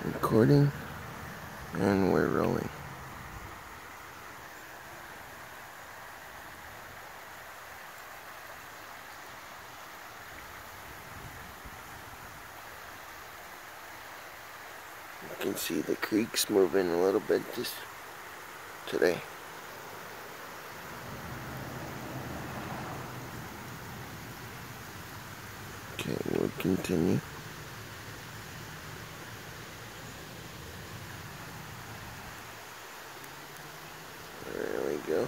Recording, and we're rolling. You can see the creek's moving a little bit just today. Okay, we'll continue. There we go.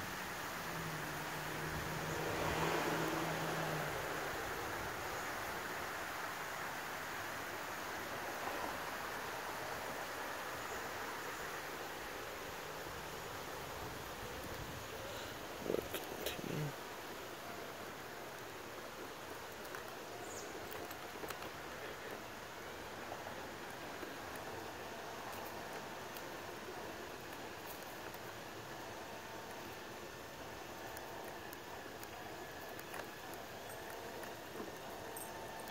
We'll continue.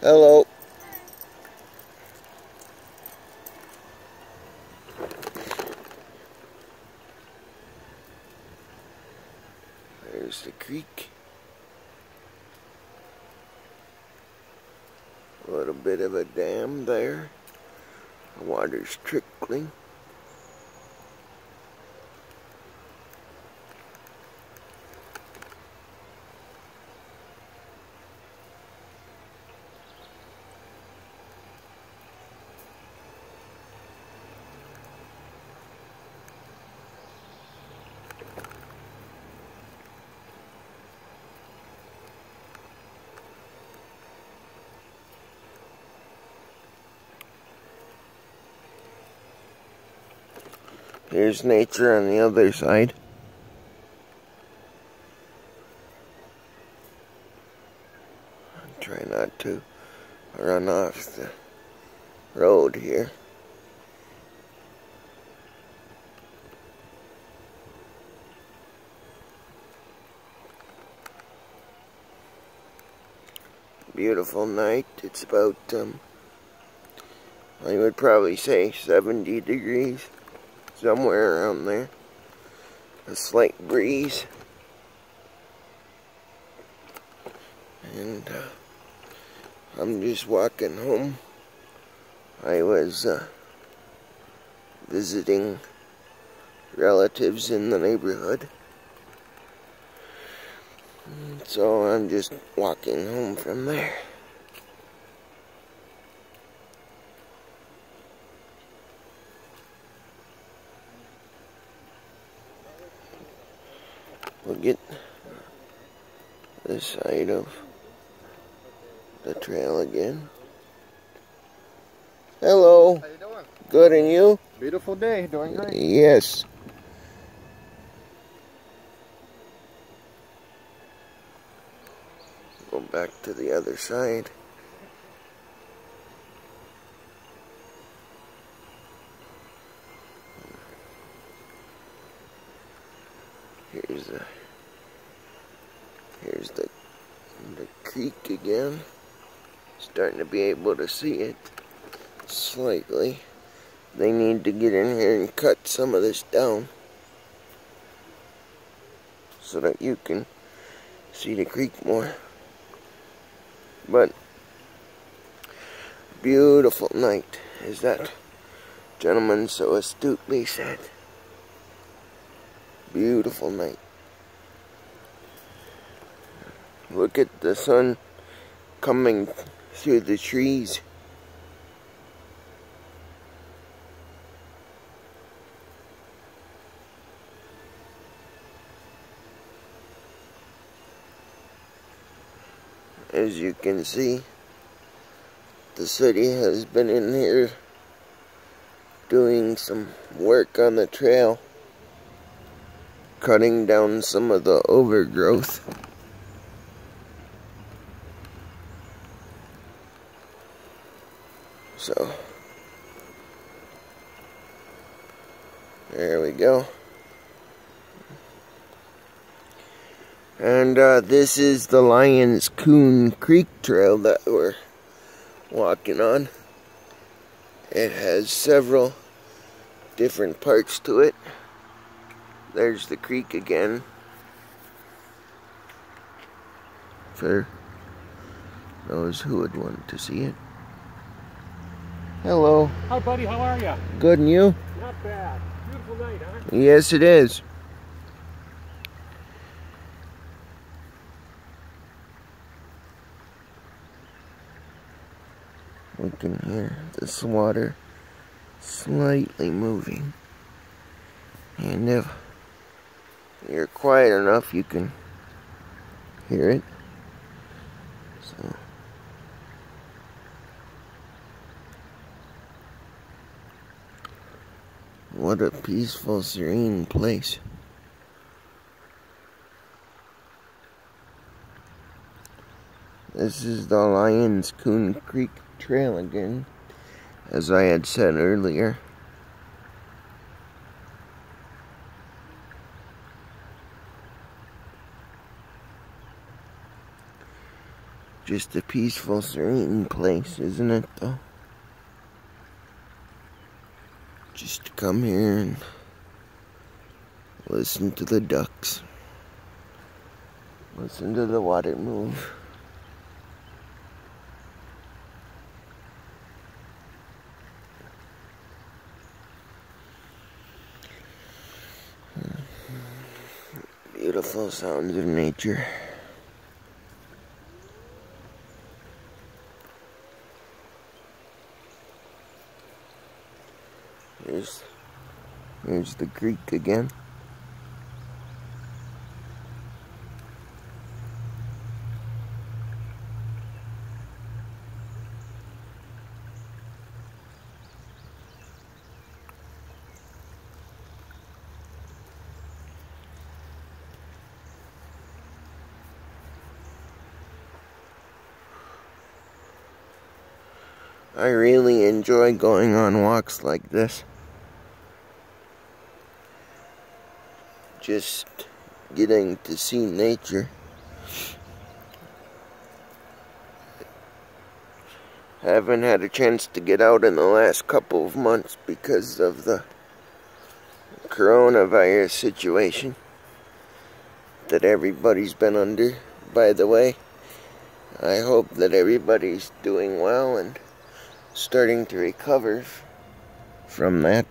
Hello. There's the creek. A little bit of a dam there. The water's trickling. Here's nature on the other side. Try not to run off the road here. Beautiful night. It's about, I would probably say 70 degrees. Somewhere around there. A slight breeze. And I'm just walking home. I was visiting relatives in the neighborhood. So I'm just walking home from there. We'll get this side of the trail again. Hello. How you doing? Good, and you? Beautiful day, doing great. Yes. Go back to the other side. Here's the creek again. Starting to be able to see it slightly. They need to get in here and cut some of this down so that you can see the creek more. But beautiful night, as that gentleman so astutely said. Beautiful night. Look at the sun coming through the trees. As you can see, the city has been in here doing some work on the trail, cutting down some of the overgrowth. So, there we go. And this is the Lyons Coon Creek Trail that we're walking on. It has several different parts to it. There's the creek again. For those who would want to see it. Hello. Hi, buddy. How are you? Good, and you? Not bad. Beautiful night, huh? Yes, it is. We can hear this water slightly moving. And if you're quiet enough, you can hear it. So, what a peaceful, serene place. This is the Lyons Coon Creek Trail again, as I had said earlier. Just a peaceful, serene place, isn't it, though? Just to come here and listen to the ducks. Listen to the water move. Beautiful sounds of nature. Here's the creek again. I really enjoy going on walks like this. Just getting to see nature. Haven't had a chance to get out in the last couple of months because of the coronavirus situation that everybody's been under. By the way, I hope that everybody's doing well and starting to recover from that.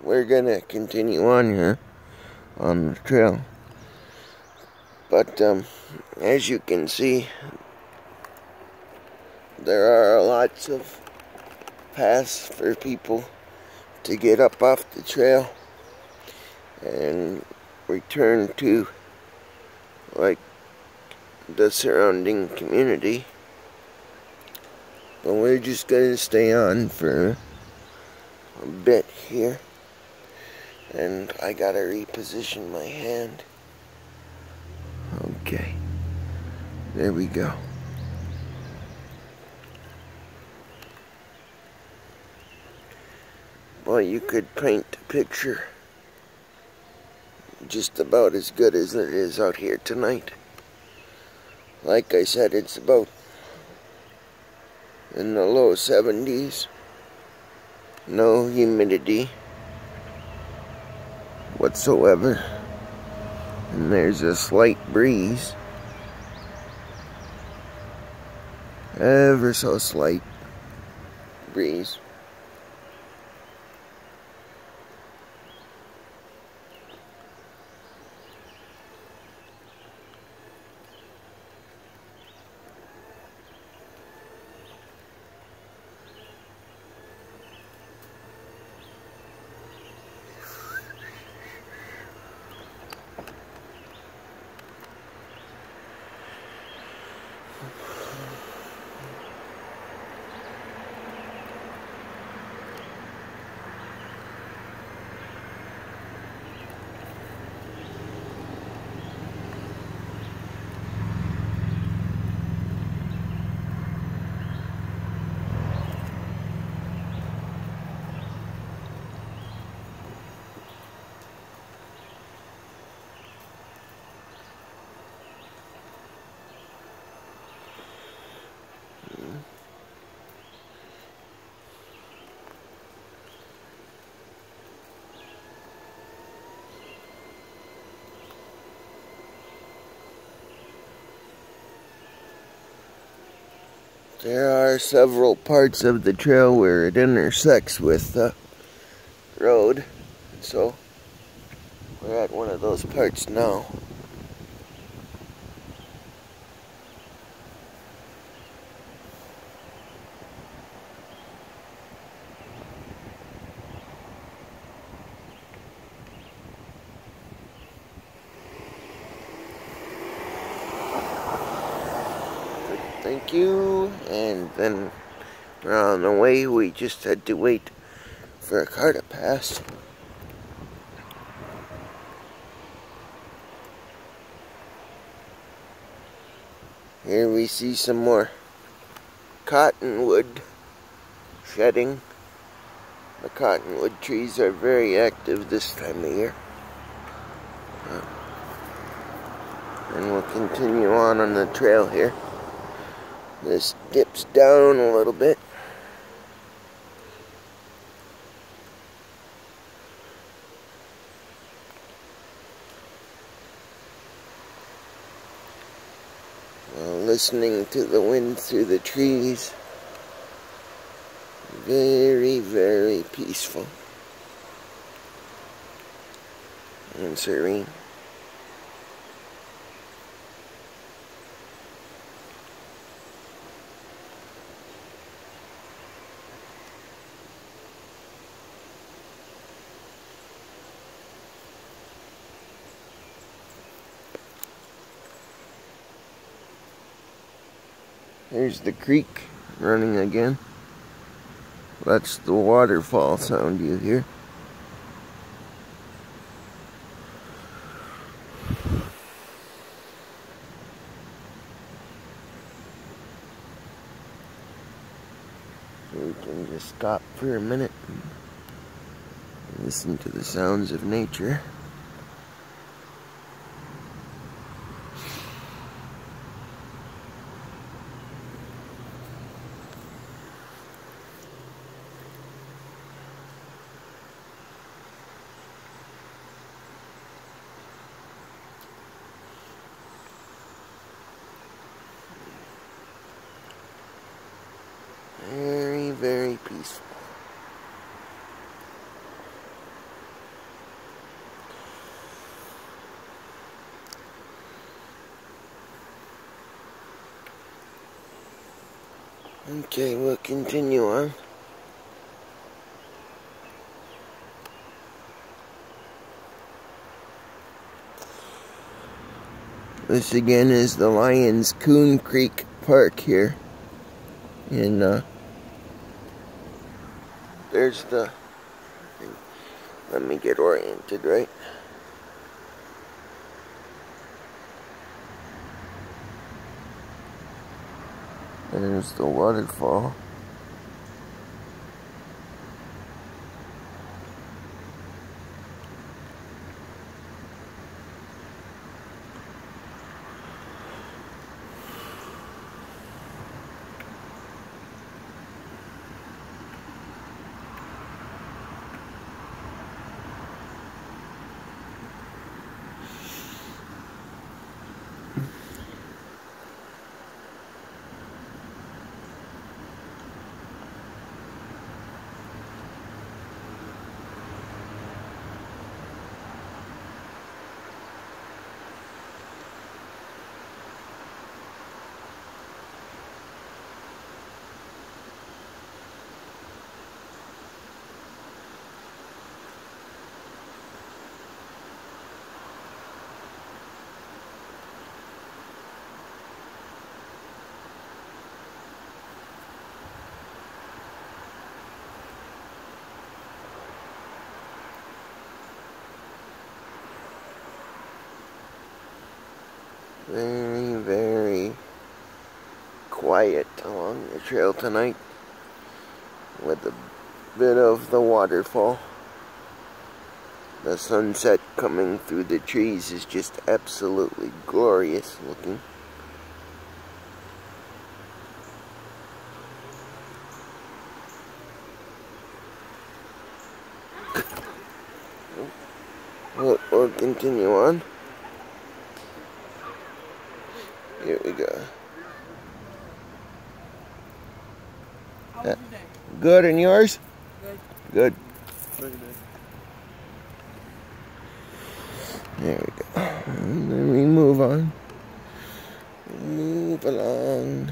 We're gonna continue on here on the trail, but as you can see, there are lots of paths for people to get up off the trail and return to like the surrounding community. But we're just gonna stay on for a bit here. And I gotta reposition my hand. Okay. There we go. Well, you could paint a picture just about as good as it is out here tonight. Like I said, it's about in the low 70s. No humidity whatsoever. And there's a slight breeze. Ever so slight breeze. There are several parts of the trail where it intersects with the road, so we're at one of those parts now. Thank you, and then we're on the way. We just had to wait for a car to pass. Here we see some more cottonwood shedding. The cottonwood trees are very active this time of year. And we'll continue on the trail here. This dips down a little bit. Listening to the wind through the trees. Very, very peaceful and serene. There's the creek running again. That's the waterfall sound you hear. So we can just stop for a minute and listen to the sounds of nature. Very, very peaceful. Okay, we'll continue on. This again is the Lions Coon Creek Park here. And there's the, let me get oriented right. There's the waterfall. Very, very quiet along the trail tonight, with a bit of the waterfall. The sunset coming through the trees is just absolutely glorious looking. We'll continue on. Here we go. How was your day? Good, and yours? Good. Good. There we go. And then we move on. Move along.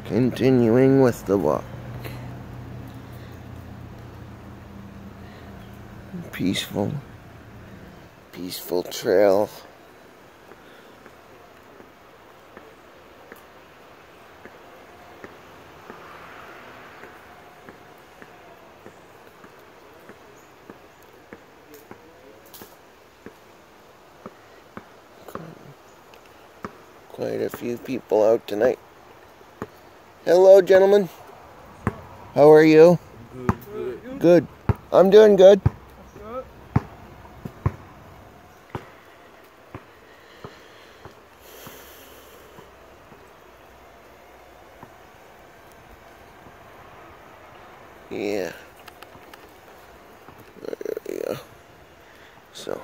Continuing with the walk. Peaceful trail. Quite a few people out tonight. Hello, gentlemen. How are you? Good. Good. I'm doing good. Yeah. There we go. So.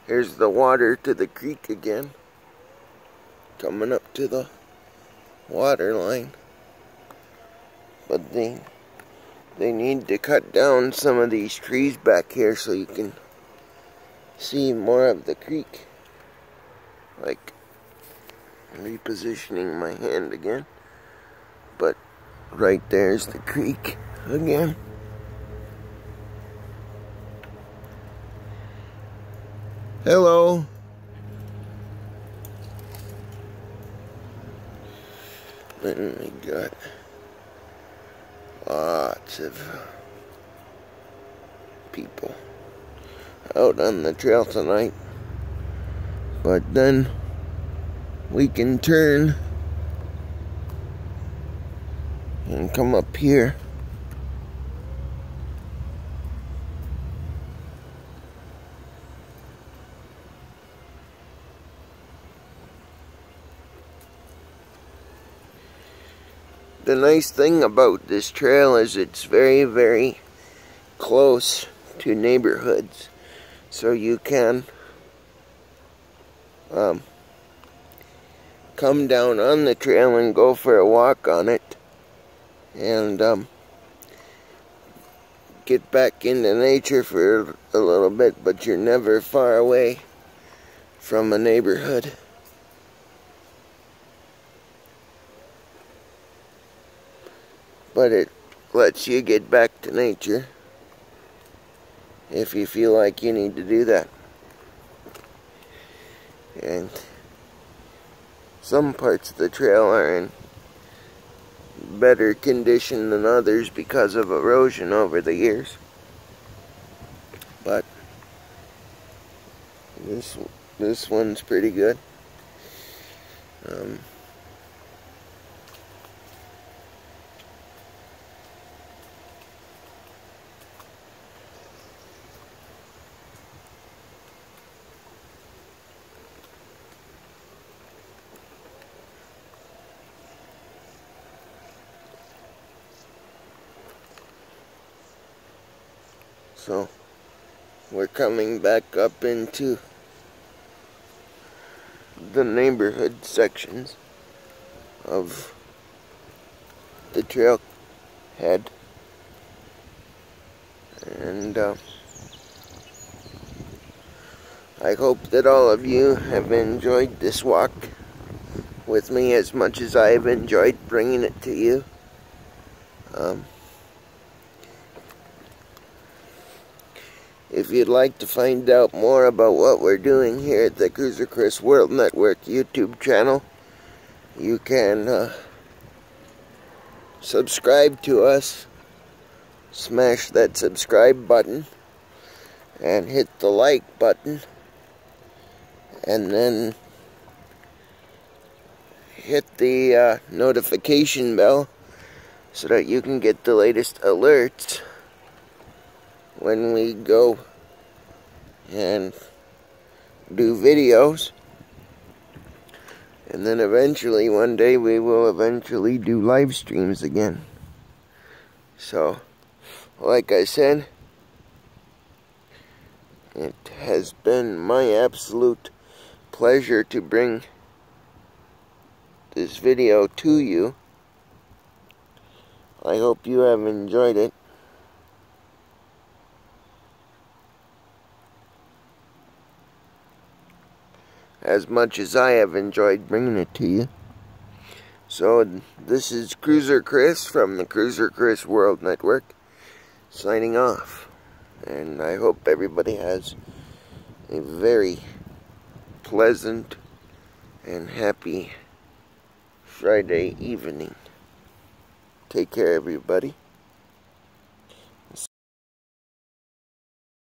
Here's the water to the creek again. Coming up to the water line. But they need to cut down some of these trees back here so you can see more of the creek. Like repositioning my hand again. But right there's the creek again. Hello. Then we got lots of people out on the trail tonight. But then we can turn and come up here. The nice thing about this trail is it's very, very close to neighborhoods. So you can come down on the trail and go for a walk on it. And get back into nature for a little bit, but you're never far away from a neighborhood. But it lets you get back to nature if you feel like you need to do that. And some parts of the trail are in better condition than others because of erosion over the years. But this one's pretty good. So we're coming back up into the neighborhood sections of the trail head. And I hope that all of you have enjoyed this walk with me as much as I have enjoyed bringing it to you. If you'd like to find out more about what we're doing here at the Cruiser Chris World Network YouTube channel, you can subscribe to us, smash that subscribe button, and hit the like button, and then hit the notification bell so that you can get the latest alerts when we go and do videos. And then eventually, one day, we will eventually do live streams again. So, like I said, it has been my absolute pleasure to bring this video to you. I hope you have enjoyed it. As much as I have enjoyed bringing it to you. So, this is Cruiser Chris from the Cruiser Chris World Network, signing off. And I hope everybody has a very pleasant and happy Friday evening. Take care, everybody.